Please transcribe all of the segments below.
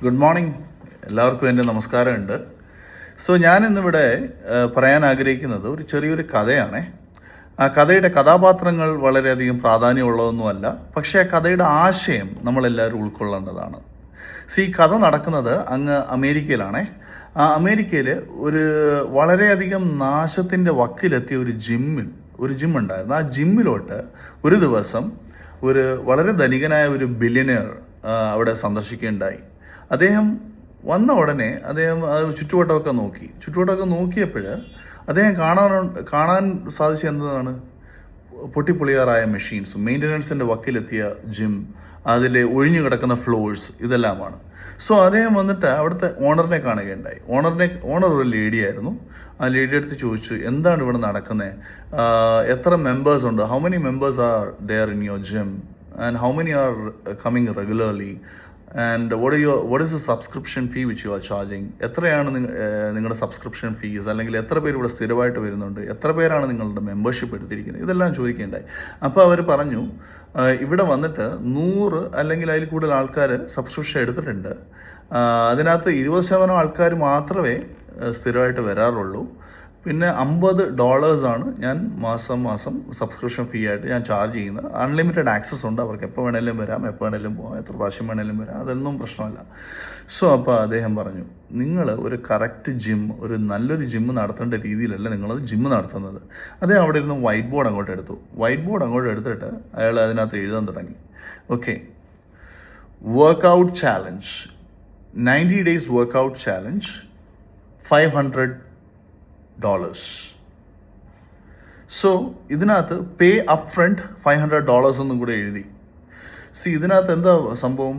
Good morning. എല്ലാവർക്കും എൻ്റെ നമസ്കാരമുണ്ട്. ഞാനിന്നിവിടെ പറയാൻ ആഗ്രഹിക്കുന്നത് ഒരു ചെറിയൊരു കഥയാണേ. ആ കഥയുടെ കഥാപാത്രങ്ങൾ വളരെയധികം പ്രാധാന്യമുള്ളതൊന്നുമല്ല, പക്ഷേ ആ കഥയുടെ ആശയം നമ്മളെല്ലാവരും ഉൾക്കൊള്ളേണ്ടതാണ്. ഈ കഥ നടക്കുന്നത് അങ്ങ് അമേരിക്കയിലാണേ. അമേരിക്കയിൽ ഒരു വളരെയധികം നാശത്തിൻ്റെ വക്കിലെത്തിയ ഒരു ജിം ഉണ്ടായിരുന്നു. ആ ജിമ്മിലോട്ട് ഒരു ദിവസം ഒരു വളരെ ധനികനായ ഒരു ബില്യണിയർ അവിടെ സന്ദർശിക്കുകയുണ്ടായി. അദ്ദേഹം വന്ന ഉടനെ അദ്ദേഹം ചുറ്റുവട്ടമൊക്കെ നോക്കിയപ്പോൾ അദ്ദേഹം കാണാൻ സാധിച്ച എന്താണ്, പൊട്ടിപ്പൊളിയാറായ മെഷീൻസ്, മെയിൻ്റനൻസിൻ്റെ വക്കിലെത്തിയ ജിം, അതിലെ ഒഴിഞ്ഞു കിടക്കുന്ന ഫ്ലോഴ്സ്, ഇതെല്ലാമാണ്. അദ്ദേഹം വന്നിട്ട് അവിടുത്തെ ഓണറിനെ കാണുകയുണ്ടായി. ഓണർ ഒരു ലേഡിയായിരുന്നു. ആ ലേഡിയുടെ അടുത്ത് ചോദിച്ചു, എന്താണ് ഇവിടെ നടക്കുന്നത്, എത്ര മെമ്പേഴ്സ് ഉണ്ട്, how many members are there in your gym and how many are coming regularly and what is the subscription fee which you are charging? എത്രയാണ് നിങ്ങളുടെ സബ്സ്ക്രിപ്ഷൻ ഫീസ്, അല്ലെങ്കിൽ എത്ര പേര് ഇവിടെ സ്ഥിരമായിട്ട് വരുന്നുണ്ട്, എത്ര പേരാണ് നിങ്ങളുടെ മെമ്പർഷിപ്പ് എടുത്തിരിക്കുന്നത്, ഇതെല്ലാം ചോദിക്കേണ്ടായി. അപ്പോൾ അവർ പറഞ്ഞു, ഇവിടെ വന്നിട്ട് 100 അല്ലെങ്കിൽ അതിൽ കൂടുതൽ ആൾക്കാർ സബ്സ്ക്രിപ്ഷൻ എടുത്തിട്ടുണ്ട്. അതിനകത്ത് 20% ആൾക്കാർ മാത്രമേ സ്ഥിരമായിട്ട് വരാറുള്ളൂ. പിന്നെ $50 ഞാൻ മാസം സബ്സ്ക്രിപ്ഷൻ ഫീ ആയിട്ട് ഞാൻ ചാർജ് ചെയ്യുന്നത്. അൺലിമിറ്റഡ് ആക്സസ് ഉണ്ട്, അവർക്ക് എപ്പോൾ വേണേലും വരാം, എപ്പോൾ വേണേലും പോകാം, എത്ര പ്രാവശ്യം വേണേലും വരാം, അതൊന്നും പ്രശ്നമല്ല. അപ്പോൾ അദ്ദേഹം പറഞ്ഞു, നിങ്ങൾ ഒരു കറക്റ്റ് ഒരു നല്ലൊരു ജിമ്മ് നടത്തേണ്ട രീതിയിലല്ല നിങ്ങളത് ജിമ്മ് നടത്തുന്നത്. അദ്ദേഹം അവിടെ ഇരുന്ന് വൈറ്റ് ബോർഡ് അങ്ങോട്ട് എടുത്തിട്ട് അയാൾ അതിനകത്ത് എഴുതാൻ തുടങ്ങി. Okay, workout challenge, 90 days workout challenge, $500. ഇതിനകത്ത് പേ അപ്പ് ഫ്രണ്ട് $500 എന്നും കൂടെ എഴുതി. ഇതിനകത്ത് എന്താ സംഭവം,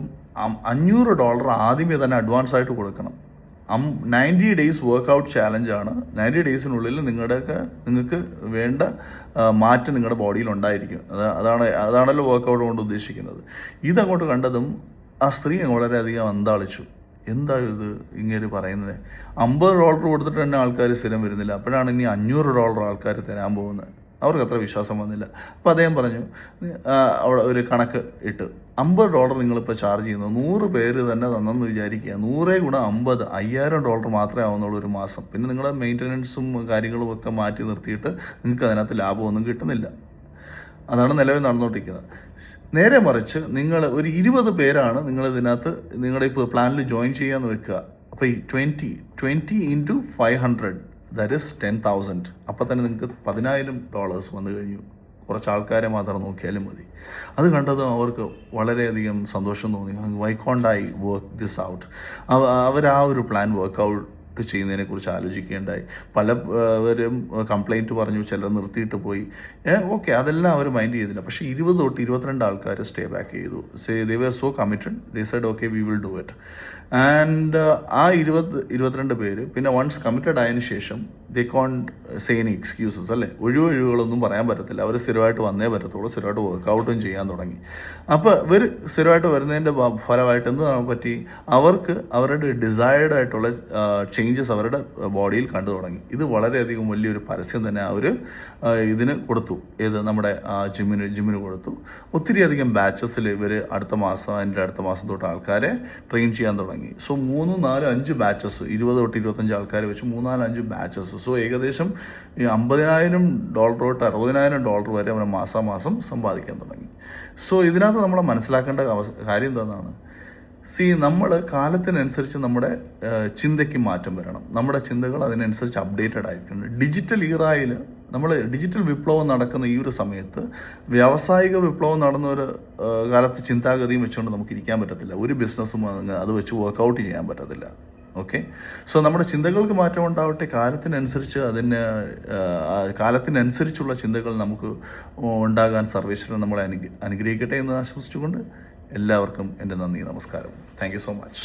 $500 ആദ്യമേ തന്നെ അഡ്വാൻസ് ആയിട്ട് കൊടുക്കണം. 90 days വർക്കൗട്ട് ചാലഞ്ചാണ്. 90 daysനുള്ളിൽ നിങ്ങൾക്ക് വേണ്ട മാറ്റം നിങ്ങളുടെ ബോഡിയിൽ ഉണ്ടായിരിക്കും. അതാണല്ലോ വർക്കൗട്ട് കൊണ്ട് ഉദ്ദേശിക്കുന്നത്. ഇതങ്ങോട്ട് കണ്ടതും ആ സ്ത്രീ വളരെയധികം അന്താളിച്ചു. എന്താ ഇത് ഇങ്ങനെ പറയുന്നത്, $50 കൊടുത്തിട്ട് തന്നെ ആൾക്കാർ സ്ഥിരം വരുന്നില്ല, അപ്പോഴാണ് ഇനി $500 ആൾക്കാർ തരാൻ പോകുന്നത്. അവർക്ക് അത്ര വിശ്വാസം വന്നില്ല. അപ്പോൾ അദ്ദേഹം പറഞ്ഞു, അവിടെ ഒരു കണക്ക് ഇട്ട്, $50 നിങ്ങളിപ്പോൾ ചാർജ് ചെയ്യുന്നത് 100 പേര് തന്നെ തന്നെന്ന് വിചാരിക്കുക, 100 × 50 $5000 മാത്രമേ ആവുന്നുള്ളൂ ഒരു മാസം. പിന്നെ നിങ്ങളുടെ മെയിൻ്റനൻസും കാര്യങ്ങളും ഒക്കെ മാറ്റി നിർത്തിയിട്ട് നിങ്ങൾക്ക് അതിനകത്ത് ലാഭമൊന്നും കിട്ടുന്നില്ല. അതാണ് നിലവിൽ നടന്നുകൊണ്ടിരിക്കുന്നത്. നേരെ മറിച്ച് നിങ്ങൾ ഒരു 20 പേരാണ് നിങ്ങളിതിനകത്ത് നിങ്ങളുടെ ഇപ്പോൾ പ്ലാനിൽ ജോയിൻ ചെയ്യാമെന്ന് വെക്കുക. അപ്പോൾ ഈ 20 × 500 ദാറ്റ് ഈസ് 10,000. അപ്പോൾ തന്നെ നിങ്ങൾക്ക് $10,000 വന്നു കഴിഞ്ഞു. കുറച്ച് ആൾക്കാരെ മാത്രം നോക്കിയാലും മതി. അത് കണ്ടതും അവർക്ക് വളരെയധികം സന്തോഷം തോന്നി. Why can't I work this out? അവർ ആ ഒരു പ്ലാൻ വർക്കൗട്ട് ചെയ്യുന്നതിനെക്കുറിച്ച് ആലോചിക്കുകയുണ്ടായി. പലവരും കംപ്ലൈൻറ്റ് പറഞ്ഞു, ചിലർ നിർത്തിയിട്ട് പോയി. ഓക്കെ, അതെല്ലാം അവർ മൈൻഡ് ചെയ്തില്ല. പക്ഷേ 20 തൊട്ട് 22 ആൾക്കാർ സ്റ്റേ ബാക്ക് ചെയ്തു. They were so committed, they said okay we will do it. And ആ 22 പേര് പിന്നെ വൺസ് കമ്മിറ്റഡ് ആയതിനു ശേഷം they can't say any excuses, അല്ലേ, ഒഴിവുകളൊന്നും പറയാൻ പറ്റത്തില്ല. അവർ സ്ഥിരമായിട്ട് വന്നേ പറ്റത്തുള്ളൂ. സ്ഥിരമായിട്ട് വർക്കൗട്ടും ചെയ്യാൻ തുടങ്ങി. അപ്പോൾ ഇവർ സ്ഥിരമായിട്ട് വരുന്നതിൻ്റെ ഫലമായിട്ട് എന്താണ് പറ്റി, അവർക്ക് അവരുടെ ഡിസൈർഡ് ആയിട്ടുള്ള ചേഞ്ചസ് അവരുടെ ബോഡിയിൽ കണ്ടു തുടങ്ങി. ഇത് വളരെയധികം വലിയൊരു പരസ്യം തന്നെ അവർ ഇതിന് കൊടുത്തു. നമ്മുടെ ജിമ്മിന് കൊടുത്തു. ഒത്തിരിയധികം ബാച്ചസിൽ ഇവർ അടുത്ത മാസം തൊട്ട് ആൾക്കാരെ ട്രെയിൻ ചെയ്യാൻ തുടങ്ങി. 3, 4, 5 ബാച്ചസ്, 20 തൊട്ട് 25 ആൾക്കാരെ വെച്ച് 3, 4, 5 ബാച്ചസ്. ഏകദേശം $50,000 തൊട്ട് $60,000 വരെ അവർ മാസം സമ്പാദിക്കാൻ തുടങ്ങി. ഇതിനകത്ത് നമ്മൾ മനസ്സിലാക്കേണ്ട കാര്യം എന്താണെന്നാണ്, നമ്മൾ കാലത്തിനനുസരിച്ച് നമ്മുടെ ചിന്തയ്ക്ക് മാറ്റം വരണം. നമ്മുടെ ചിന്തകൾ അതിനനുസരിച്ച് അപ്ഡേറ്റഡ് ആയിരിക്കണം. ഡിജിറ്റൽ ഇറായിൽ ഡിജിറ്റൽ വിപ്ലവം നടക്കുന്ന ഈ ഒരു സമയത്ത് വ്യാവസായിക വിപ്ലവം നടന്ന ഒരു കാലത്ത് ചിന്താഗതിയും വെച്ചുകൊണ്ട് നമുക്ക് ഇരിക്കാൻ പറ്റത്തില്ല. ഒരു ബിസിനസ്സും അത് വെച്ച് വർക്കൗട്ട് ചെയ്യാൻ പറ്റത്തില്ല. ഓക്കെ, നമ്മുടെ ചിന്തകൾക്ക് മാറ്റം ഉണ്ടാവട്ടെ. കാലത്തിനനുസരിച്ചുള്ള ചിന്തകൾ നമുക്ക് ഉണ്ടാകാൻ സർവേശ്വരൻ നമ്മളെ അനുഗ്രഹിക്കട്ടെ എന്ന് ആശംസിച്ചുകൊണ്ട് എല്ലാവർക്കും എൻ്റെ നന്ദി, നമസ്കാരം. Thank you so much.